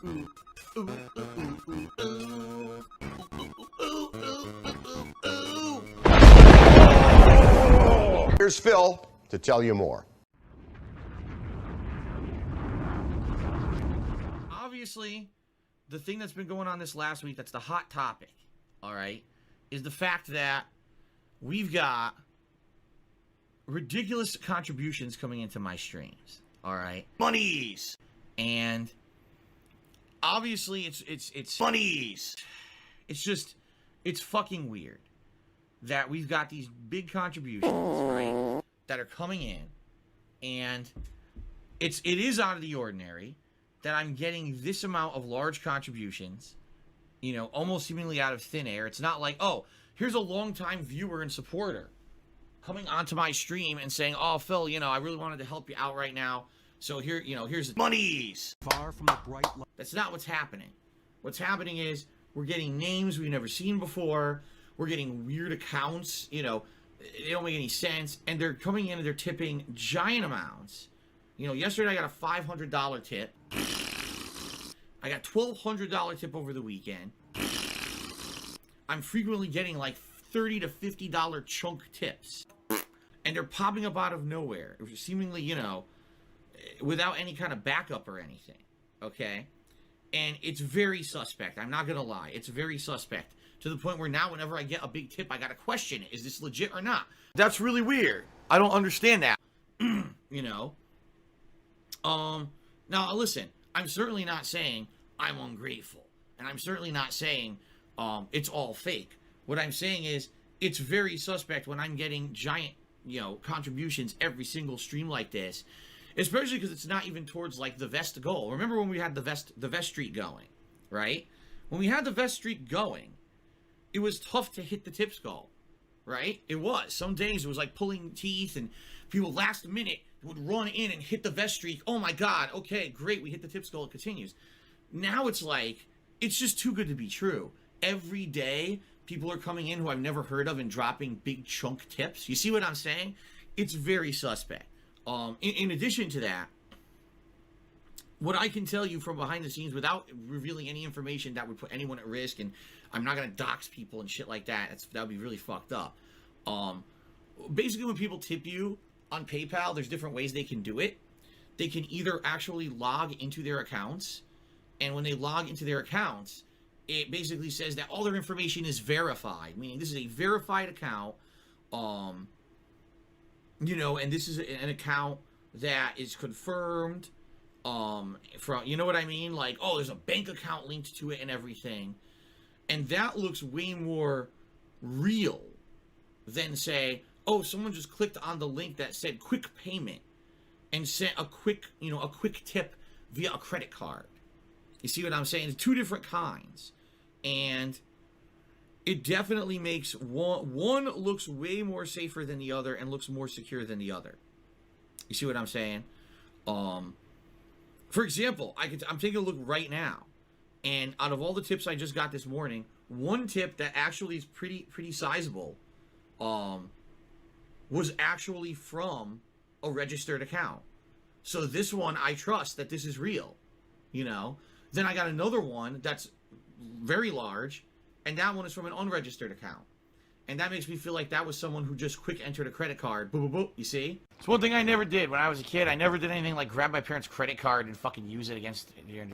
Here's Phil to tell you more. Obviously, the thing that's been going on this last week, that's the hot topic, all right, is the fact that we've got ridiculous contributions coming into my streams, all right? Monies! And obviously it's Monies! It's fucking weird that we've got these big contributions, right, that are coming in, and it is out of the ordinary that I'm getting this amount of large contributions, you know, almost seemingly out of thin air. It's not like, oh, here's a longtime viewer and supporter coming onto my stream and saying, oh, Phil, you know, I really wanted to help you out right now, so here, you know, here's Monies! Far from the bright light. That's not what's happening. What's happening is we're getting names we've never seen before. We're getting weird accounts, you know, they don't make any sense, and they're coming in and they're tipping giant amounts. You know, yesterday I got a $500 tip. I got $1,200 tip over the weekend. I'm frequently getting like $30 to $50 chunk tips. And they're popping up out of nowhere, seemingly, you know, without any kind of backup or anything, okay? And it's very suspect. I'm not going to lie. It's very suspect. To the point where now whenever I get a big tip, I got to question it. Is this legit or not? That's really weird. I don't understand that. You know? Now, listen. I'm certainly not saying I'm ungrateful. And I'm certainly not saying it's all fake. What I'm saying is it's very suspect when I'm getting giant, you know, contributions every single stream like this. Especially because it's not even towards, like, the vest goal. Remember when we had the vest streak going, right? When we had the vest streak going, it was tough to hit the tips goal, right? It was. Some days it was like pulling teeth, and people last minute would run in and hit the vest streak. Oh my God, okay, great, we hit the tips goal, it continues. Now it's like, it's just too good to be true. Every day, people are coming in who I've never heard of and dropping big chunk tips. You see what I'm saying? It's very suspect. In addition to that, what I can tell you from behind the scenes without revealing any information that would put anyone at risk, and I'm not going to dox people and shit like that. That would be really fucked up. Basically, when people tip you on PayPal, there's different ways they can do it. They can either actually log into their accounts, and when they log into their accounts, it basically says that all their information is verified, meaning this is a verified account, you know, and this is an account that is confirmed, from, you know what I mean? Like, oh, there's a bank account linked to it and everything. And that looks way more real than, say, oh, someone just clicked on the link that said quick payment and sent a quick, you know, a quick tip via a credit card. You see what I'm saying? It's two different kinds. And it definitely makes one looks way more safer than the other and looks more secure than the other. You see what I'm saying? For example, I'm taking a look right now, and out of all the tips I just got this morning, one tip that actually is pretty sizable, was actually from a registered account. So this one, I trust that this is real, you know. Then I got another one that's very large, and that one is from an unregistered account. And that makes me feel like that was someone who just quick entered a credit card. Boop, boop, boop. You see? It's one thing I never did when I was a kid. I never did anything like grab my parents' credit card and fucking use it against...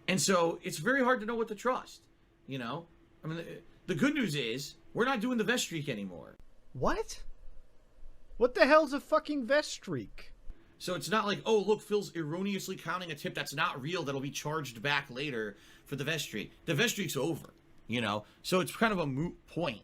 And so it's very hard to know what to trust, you know? I mean, the good news is we're not doing the vest streak anymore. What? What the hell's a fucking vest streak? So it's not like, oh, look, Phil's erroneously counting a tip that's not real that'll be charged back later for the vest streak. The vest streak's over, you know? So it's kind of a moot point.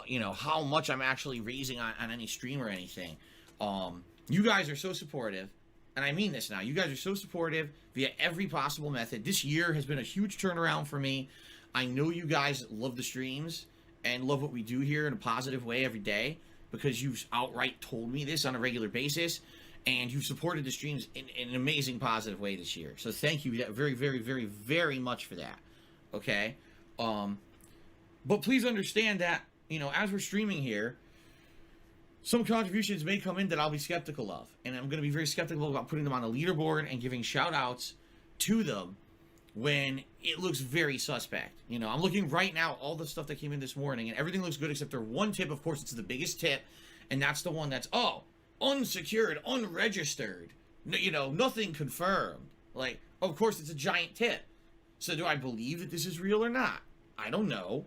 You know, how much I'm actually raising on any stream or anything. You guys are so supportive, and I mean this now. You guys are so supportive via every possible method. This year has been a huge turnaround for me. I know you guys love the streams and love what we do here in a positive way every day because you've outright told me this on a regular basis, and you've supported the streams in an amazing positive way this year. So thank you very, very, very, very much for that. Okay? But please understand that, you know, as we're streaming here, some contributions may come in that I'll be skeptical of. And I'm going to be very skeptical about putting them on the leaderboard and giving shout-outs to them when it looks very suspect. You know, I'm looking right now, all the stuff that came in this morning, and everything looks good except for one tip. Of course, it's the biggest tip, and that's the one that's, oh, unsecured, unregistered, you know, nothing confirmed. Like, of course, it's a giant tip. So do I believe that this is real or not? I don't know.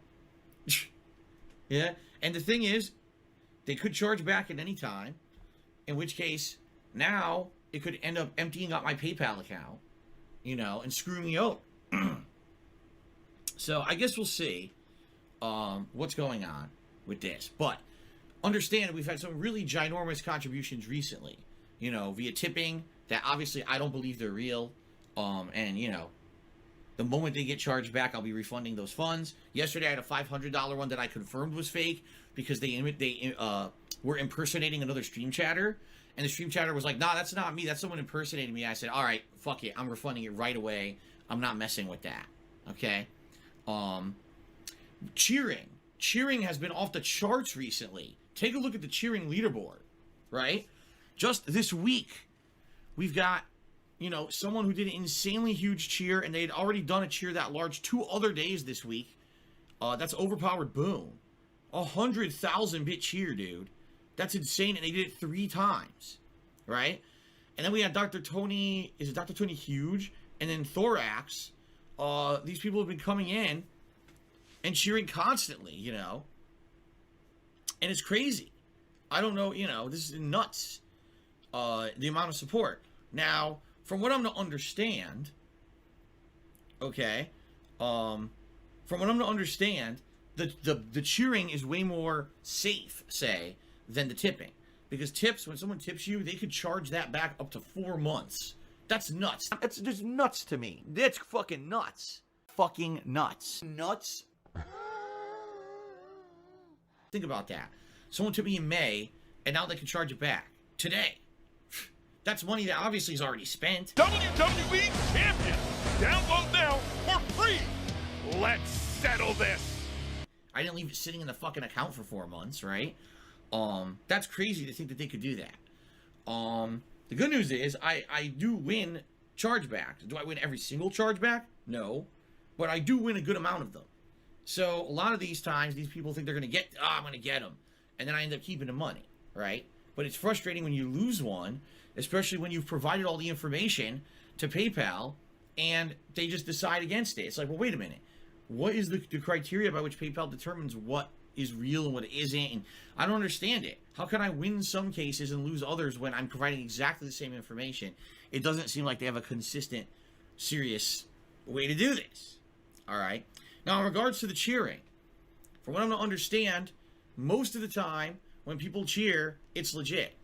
Yeah, and the thing is, they could charge back at any time, in which case, now it could end up emptying out my PayPal account, you know, and screw me over. So I guess we'll see what's going on with this. But understand, we've had some really ginormous contributions recently, you know, via tipping that obviously I don't believe they're real. And, you know, the moment they get charged back, I'll be refunding those funds. Yesterday, I had a $500 one that I confirmed was fake because they were impersonating another stream chatter. And the stream chatter was like, nah, that's not me. That's someone impersonating me. I said, all right, fuck it. I'm refunding it right away. I'm not messing with that. Okay? Cheering. Cheering has been off the charts recently. Take a look at the cheering leaderboard, right? Just this week, we've got, you know, someone who did an insanely huge cheer, and they had already done a cheer that large 2 other days this week. That's Overpowered Boom. 100,000 bit cheer, dude. That's insane, and they did it 3 times, right? And then we had Dr. Tony, is it Dr. Tony Huge? And then Thorax. These people have been coming in and cheering constantly, you know. And it's crazy. I don't know, you know, this is nuts. The amount of support. Now, from what I'm to understand, okay, from what I'm to understand, the cheering is way more safe, say, than the tipping. Because tips, when someone tips you, they could charge that back up to 4 months. That's nuts. That's just nuts to me. That's fucking nuts. Fucking nuts. Nuts. Think about that. Someone tipped me in May, and now they can charge it back. Today. That's money that obviously is already spent. WWE Champion! Download now for free! Let's settle this! I didn't leave it sitting in the fucking account for 4 months, right? That's crazy to think that they could do that. The good news is, I do win chargebacks. Do I win every single chargeback? No. But I do win a good amount of them. So, a lot of these times, these people think they're going to get, I'm going to get them. And then I end up keeping the money, right? But it's frustrating when you lose one, especially when you've provided all the information to PayPal, and they just decide against it. It's like, well, wait a minute. What is the criteria by which PayPal determines what is real and what isn't? And I don't understand it. How can I win some cases and lose others when I'm providing exactly the same information? It doesn't seem like they have a consistent, serious way to do this. All right. Now, in regards to the cheering, from what I'm to understand, most of the time when people cheer, it's legit.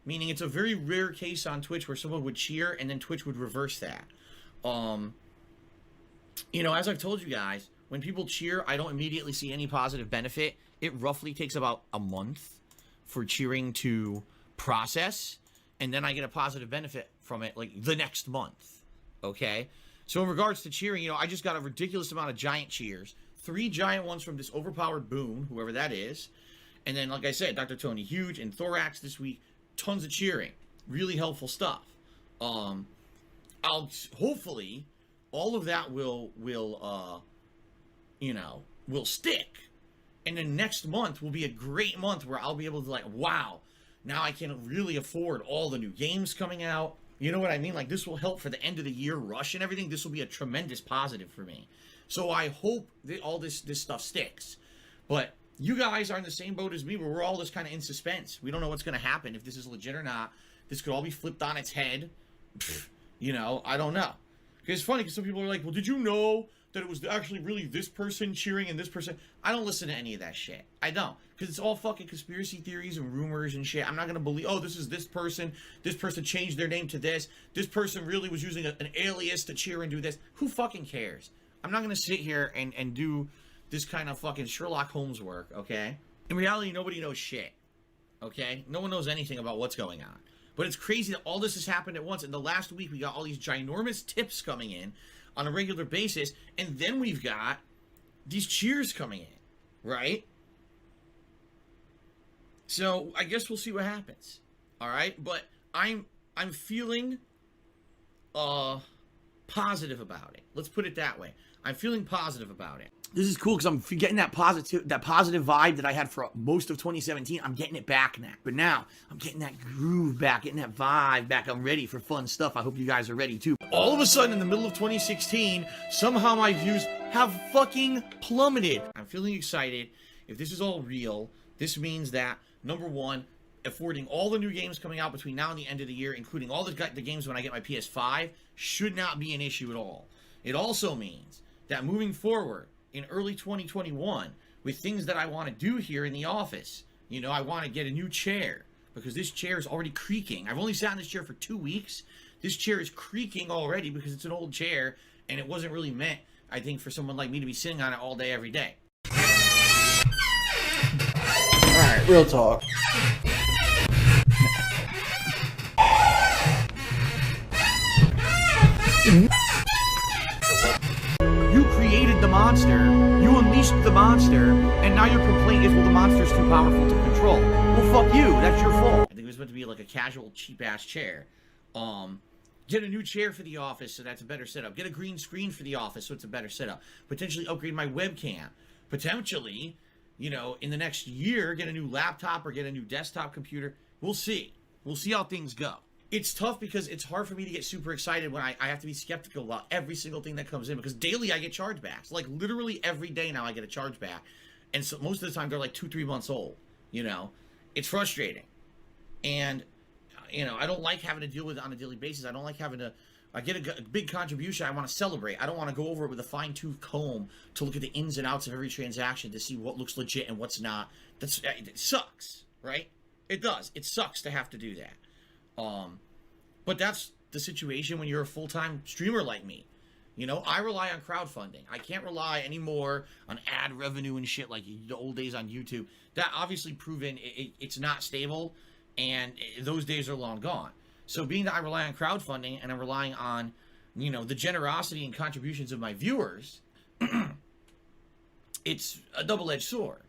Meaning it's a very rare case on Twitch where someone would cheer and then Twitch would reverse that. You know, as I've told you guys, when people cheer, I don't immediately see any positive benefit. It roughly takes about a month for cheering to process, and then I get a positive benefit from it like the next month. Okay? So in regards to cheering, you know, I just got a ridiculous amount of giant cheers. 3 giant ones from this Overpowered Boom, whoever that is. And then, like I said, Dr. Tony Huge and Thorax this week. Tons of cheering. Really helpful stuff. I'll hopefully all of that will stick. And then next month will be a great month where I'll be able to, like, wow, now I can really afford all the new games coming out. You know what I mean? Like, this will help for the end of the year rush and everything. This will be a tremendous positive for me. So I hope that all this stuff sticks. But you guys are in the same boat as me where we're all just kind of in suspense. We don't know what's going to happen, if this is legit or not. This could all be flipped on its head. You know, I don't know. Because it's funny because some people are like, well, did you know that it was actually really this person cheering and this person? I don't listen to any of that shit. I don't. Because it's all fucking conspiracy theories and rumors and shit. I'm not going to believe, oh, this is this person changed their name to this person really was using an alias to cheer and do this. Who fucking cares? I'm not going to sit here and do this kind of fucking Sherlock Holmes work, okay? In reality, nobody knows shit, okay? No one knows anything about what's going on. But it's crazy that all this has happened at once. In the last week, we got all these ginormous tips coming in on a regular basis, and then we've got these cheers coming in, right? So I guess we'll see what happens, all right? But I'm feeling positive about it. Let's put it that way. I'm feeling positive about it. This is cool because I'm getting that positive vibe that I had for most of 2017. I'm getting it back now. But now I'm getting that groove back, getting that vibe back. I'm ready for fun stuff. I hope you guys are ready too. All of a sudden in the middle of 2016, somehow my views have fucking plummeted. I'm feeling excited. If this is all real, this means that, number one, affording all the new games coming out between now and the end of the year, including all the games when I get my PS5, should not be an issue at all. It also means that moving forward in early 2021, with things that I want to do here in the office, you know, I want to get a new chair because this chair is already creaking. I've only sat in this chair for 2 weeks. This chair is creaking already because it's an old chair and it wasn't really meant, I think, for someone like me to be sitting on it all day, every day. Alright, real talk. You created the monster, you unleashed the monster, and now your complaint is, well, the monster's too powerful to control. Well, fuck you, that's your fault. I think it was meant to be like a casual, cheap-ass chair. Get a new chair for the office, so that's a better setup. Get a green screen for the office, so it's a better setup. Potentially upgrade my webcam. Potentially, you know, in the next year, get a new laptop or get a new desktop computer. We'll see. We'll see how things go. It's tough because it's hard for me to get super excited when I have to be skeptical about every single thing that comes in, because daily I get chargebacks. Like literally every day now I get a chargeback. And so most of the time they're like 2-3 months old, you know. It's frustrating. And, you know, I don't like having to deal with it on a daily basis. I don't like having to, I get a big contribution, I want to celebrate. I don't want to go over it with a fine-tooth comb to look at the ins and outs of every transaction to see what looks legit and what's not. It sucks, right? It does. It sucks to have to do that. But that's the situation when you're a full-time streamer like me. You know, I rely on crowdfunding. I can't rely anymore on ad revenue and shit like the old days on YouTube. That obviously proven it's not stable, and those days are long gone. So being that I rely on crowdfunding and I'm relying on, you know, the generosity and contributions of my viewers, it's a double-edged sword.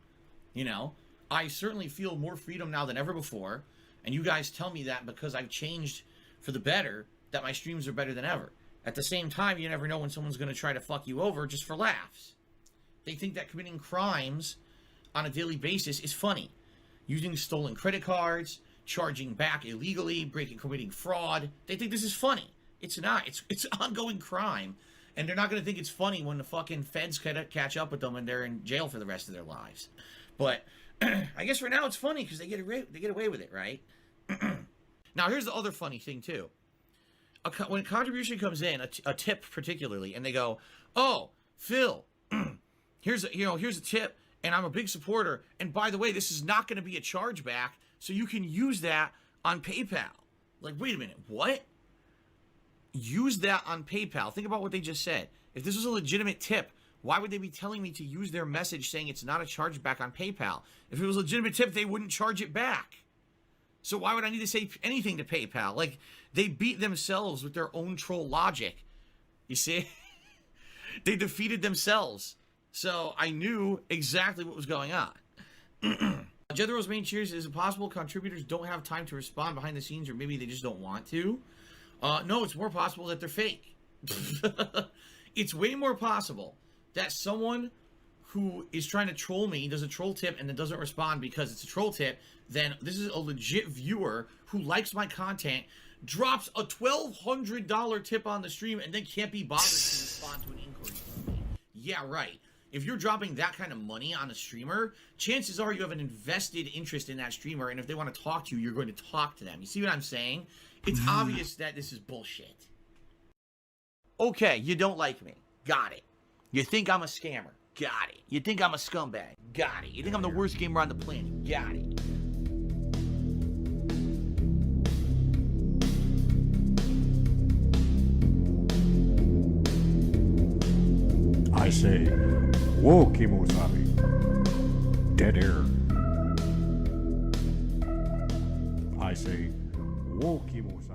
You know, I certainly feel more freedom now than ever before. And you guys tell me that because I've changed for the better, that my streams are better than ever. At the same time, you never know when someone's going to try to fuck you over just for laughs. They think that committing crimes on a daily basis is funny. Using stolen credit cards, charging back illegally, committing fraud. They think this is funny. It's not. It's ongoing crime. And they're not going to think it's funny when the fucking feds catch up with them and they're in jail for the rest of their lives. But I guess right now it's funny because they get away with it, right? Now, here's the other funny thing, too. When a contribution comes in, a tip particularly, and they go, oh, Phil, here's a tip, and I'm a big supporter, and by the way, this is not going to be a chargeback, so you can use that on PayPal. Like, wait a minute, what? Use that on PayPal. Think about what they just said. If this was a legitimate tip, why would they be telling me to use their message saying it's not a chargeback on PayPal? If it was a legitimate tip, they wouldn't charge it back. So why would I need to say anything to PayPal? Like, they beat themselves with their own troll logic. You see? They defeated themselves. So I knew exactly what was going on. Jethro's main cheers, is it possible contributors don't have time to respond behind the scenes, or maybe they just don't want to? No, it's more possible that they're fake. It's way more possible that someone who is trying to troll me does a troll tip and then doesn't respond because it's a troll tip, then this is a legit viewer who likes my content, drops a $1,200 tip on the stream, and then can't be bothered to respond to an inquiry from me. Yeah, right. If you're dropping that kind of money on a streamer, chances are you have an invested interest in that streamer, and if they want to talk to you, you're going to talk to them. You see what I'm saying? It's obvious that this is bullshit. Okay, you don't like me. Got it. You think I'm a scammer. Got it. You think I'm a scumbag. Got it. You think I'm the worst gamer on the planet. Got it. I say, whoa, Kimosabi. Dead air. I say, whoa, Kimosabi.